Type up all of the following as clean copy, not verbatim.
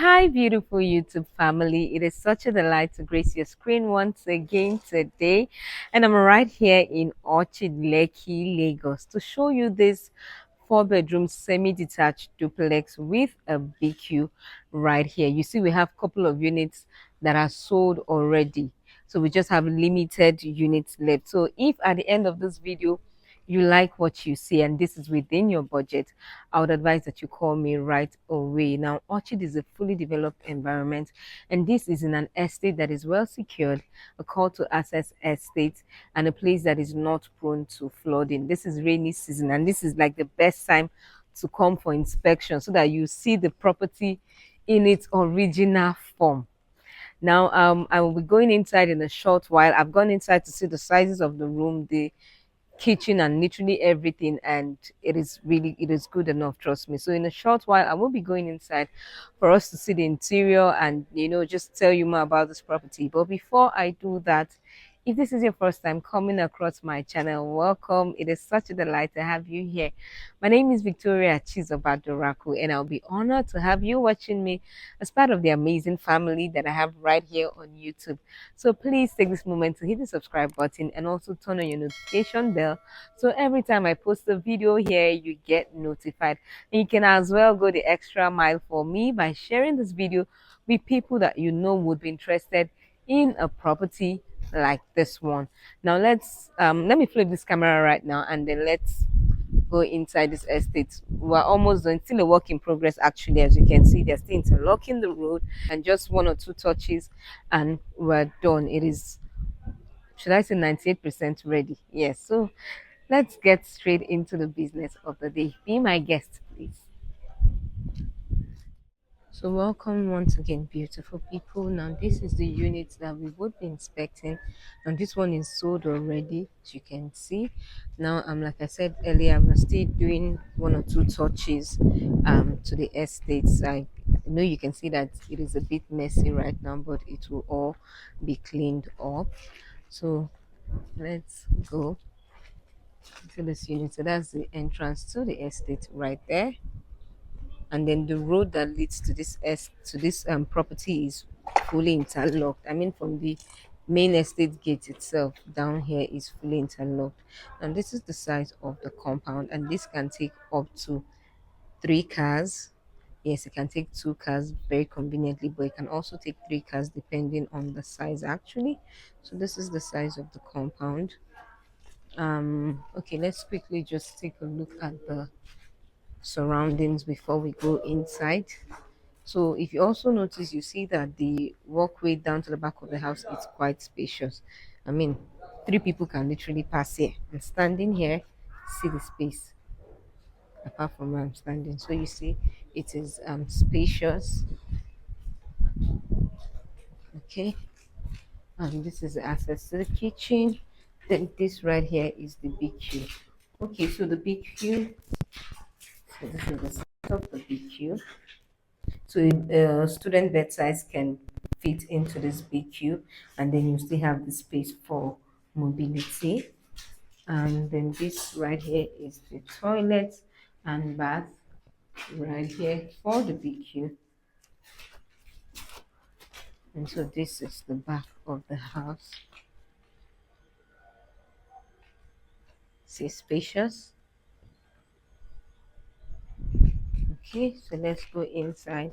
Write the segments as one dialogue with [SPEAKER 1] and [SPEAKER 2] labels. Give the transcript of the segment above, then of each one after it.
[SPEAKER 1] Hi, beautiful YouTube family. It is such a delight to grace your screen once again today. And I'm right here in Orchid Lekki, Lagos, to show you this four-bedroom semi-detached duplex with a BQ right here. You see, we have a couple of units that are sold already. So we just have limited units left. So if at the end of this video, you like what you see and this is within your budget, I would advise that you call me right away. Now, Orchid is a fully developed environment, and this is in an estate that is well secured, a call to access estate, and a place that is not prone to flooding. This is rainy season, and this is like the best time to come for inspection so that you see the property in its original form. Now, I will be going inside in a short while. I've gone inside to see the sizes of the room, the kitchen and literally everything, and it is good enough, trust me. So in a short while I will be going inside for us to see the interior and just tell you more about this property. But before I do that, if this is your first time coming across my channel, welcome. It is such a delight to have you here. My name is Victoria Chizobadoraku, and I'll be honored to have you watching me as part of the amazing family that I have right here on YouTube. So please take this moment to hit the subscribe button and also turn on your notification bell, so every time I post a video here, you get notified. And you can as well go the extra mile for me by sharing this video with people that you know would be interested in a property like this one. Now let me flip this camera right now and then let's go inside this estate. We're almost done. It's still a work in progress actually. As you can see, they're still interlocking the road and just one or two touches and we're done. It is, should I say, 98% ready? Yes. So let's get straight into the business of the day. Be my guest, please. So welcome once again, beautiful people. Now this is the unit that we would be inspecting, and this one is sold already, as you can see. Now, like I said earlier, we're still doing one or two touches to the estates. I know you can see that it is a bit messy right now, but it will all be cleaned up. So let's go to this unit. So that's the entrance to the estate right there, and then the road that leads to this property is fully interlocked. I mean, from the main estate gate itself down here is fully interlocked. And this is the size of the compound, and this can take up to 3 cars. Yes, it can take 2 cars very conveniently, but it can also take 3 cars depending on the size actually. So this is the size of the compound. Okay, let's quickly just take a look at the surroundings before we go inside. So if you also notice, you see that the walkway down to the back of the house is quite spacious. I mean, 3 people can literally pass here. I'm standing here, see the space apart from where I'm standing. So you see, it is spacious. Okay, and this is the access to the kitchen. Then this right here is the BQ. Okay, so the BQ. So this is the size of the BQ. So student bed size can fit into this BQ, and then you still have the space for mobility. And then this right here is the toilet and bath right here for the BQ. And so this is the back of the house. See, spacious. Okay, so let's go inside.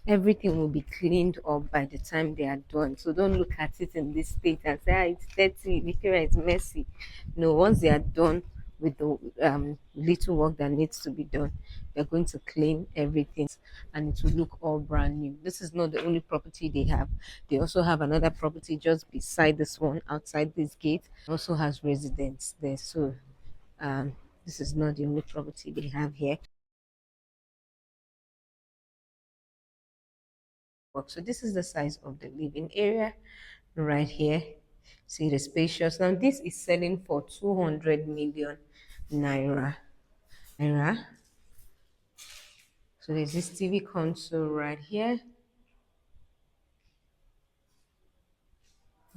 [SPEAKER 1] Everything will be cleaned up by the time they are done. So don't look at it in this state and say, it's dirty, Victoria is messy. No, once they are done with the little work that needs to be done, they're going to clean everything and it will look all brand new. This is not the only property they have. They also have another property just beside this one, outside this gate. Also has residents there. So um, this is not the only property they have here. So this is the size of the living area right here. See the spacious. Now this is selling for 200 million naira. So there's this TV console right here.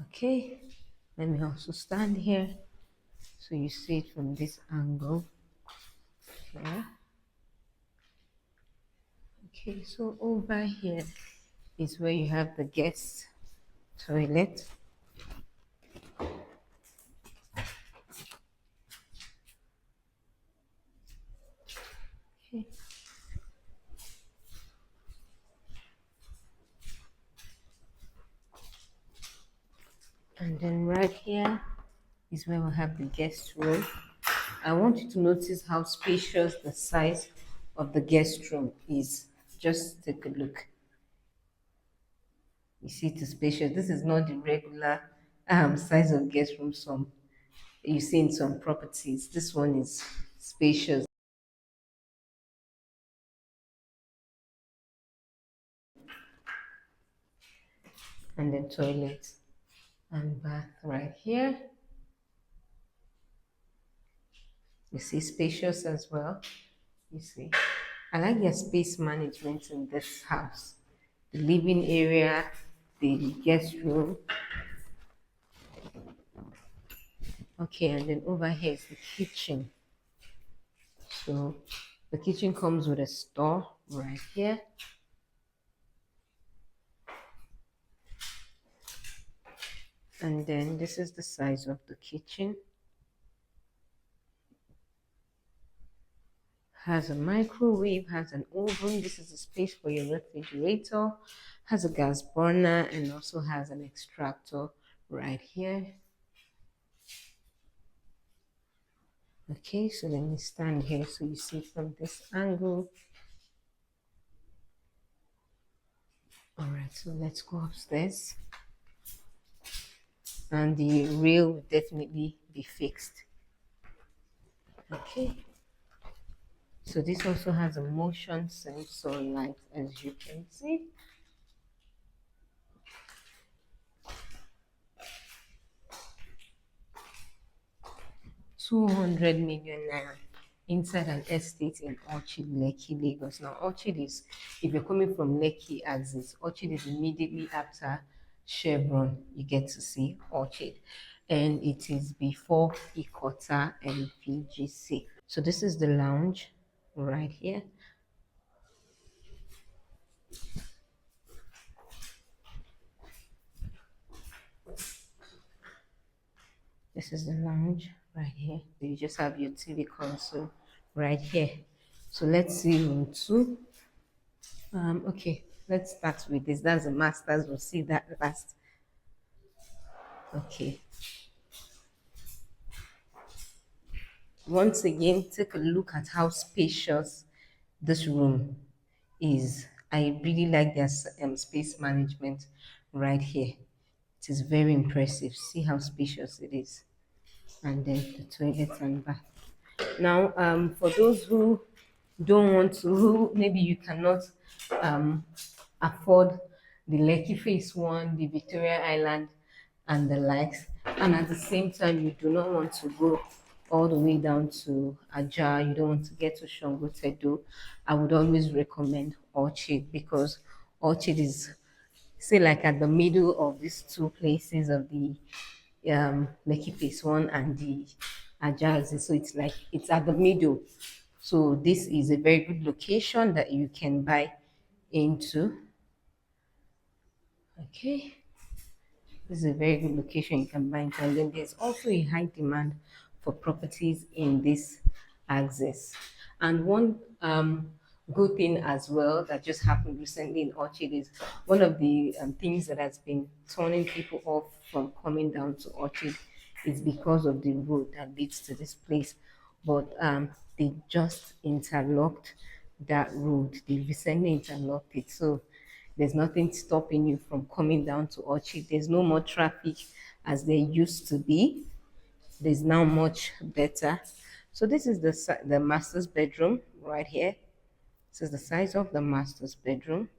[SPEAKER 1] Okay, let me also stand here so you see it from this angle. Yeah. Okay, so over here is where you have the guest toilet. Okay. And then right here is where we have the guest room. I want you to notice how spacious the size of the guest room is. Just take a look. You see it is spacious. This is not the regular size of guest room some you see in some properties. This one is spacious. And then toilet and bath right here. You see spacious as well. You see. I like their space management in this house. The living area, the guest room. Okay, and then over here is the kitchen. So the kitchen comes with a store right here. And then this is the size of the kitchen. Has a microwave, has an oven. This is a space for your refrigerator. Has a gas burner and also has an extractor right here. Okay, so let me stand here so you see from this angle. All right, so let's go upstairs. And the rail will definitely be fixed. Okay. So this also has a motion sensor light, as you can see. 200 million naira inside an estate in Orchid Lekki, Lagos. Now, Orchid is, if you're coming from Lekki axis, Orchid is immediately after Chevron. You get to see Orchid, and it is before Ikota and PGC. So this is the lounge right here. This is the lounge right here. You just have your TV console right here. So let's see room two. Okay, let's start with this. That's the masters. We'll see that last. Okay. Once again, take a look at how spacious this room is. I really like their space management right here. It is very impressive. See how spacious it is. And then the toilet and bath. Now, for those who don't want to, who maybe you cannot um, afford the Lekki Phase 1, the Victoria Island, and the likes, and at the same time, you do not want to go all the way down to Ajah, you don't want to get to Shongo Tedo, I would always recommend Orchid because Orchid is, say, like at the middle of these two places of the Lekki Phase 1 and the Ajah. So it's like it's at the middle. So this is a very good location that you can buy into. Okay. This is a very good location you can buy into. And then there's also a high demand for properties in this axis. And one good thing as well that just happened recently in Orchid is one of the things that has been turning people off from coming down to Orchid is because of the road that leads to this place. But they just interlocked that road. They recently interlocked it. So there's nothing stopping you from coming down to Orchid. There's no more traffic as there used to be. There's now much better. So this is the master's bedroom right here. This is the size of the master's bedroom.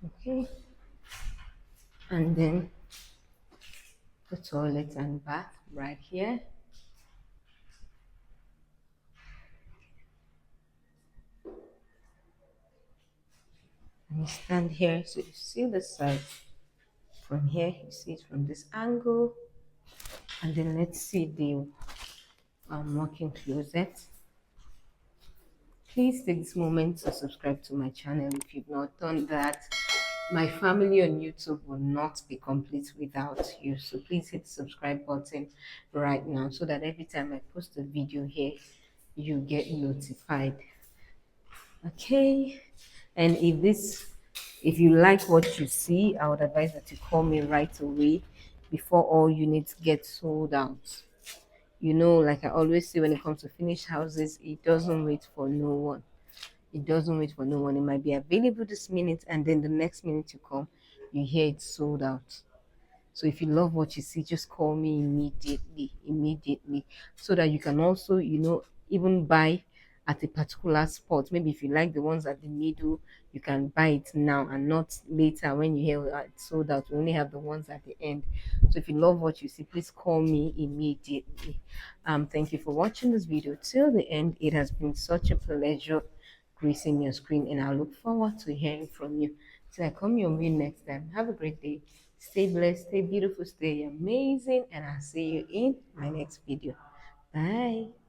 [SPEAKER 1] Okay. And then the toilet and bath right here. And you stand here, so you see the side from here. You see it from this angle. And then let's see the walk-in closet. Please take this moment to subscribe to my channel if you've not done that. My family on YouTube will not be complete without you. So please hit the subscribe button right now so that every time I post a video here, you get notified. Okay. And if you like what you see, I would advise that you call me right away before all units get sold out. You know, like I always say, when it comes to finished houses, it doesn't wait for no one. It doesn't wait for no one. It might be available this minute, and then the next minute you come, you hear it's sold out. So if you love what you see, just call me immediately, so that you can also, even buy at a particular spot. Maybe if you like the ones at the middle, you can buy it now and not later when you hear it's sold out. We only have the ones at the end. So if you love what you see, please call me immediately. Thank you for watching this video till the end. It has been such a pleasure gracing your screen, and I look forward to hearing from you. Till I come your way next time. Have a great day. Stay blessed, stay beautiful, stay amazing, and I'll see you in my next video. Bye.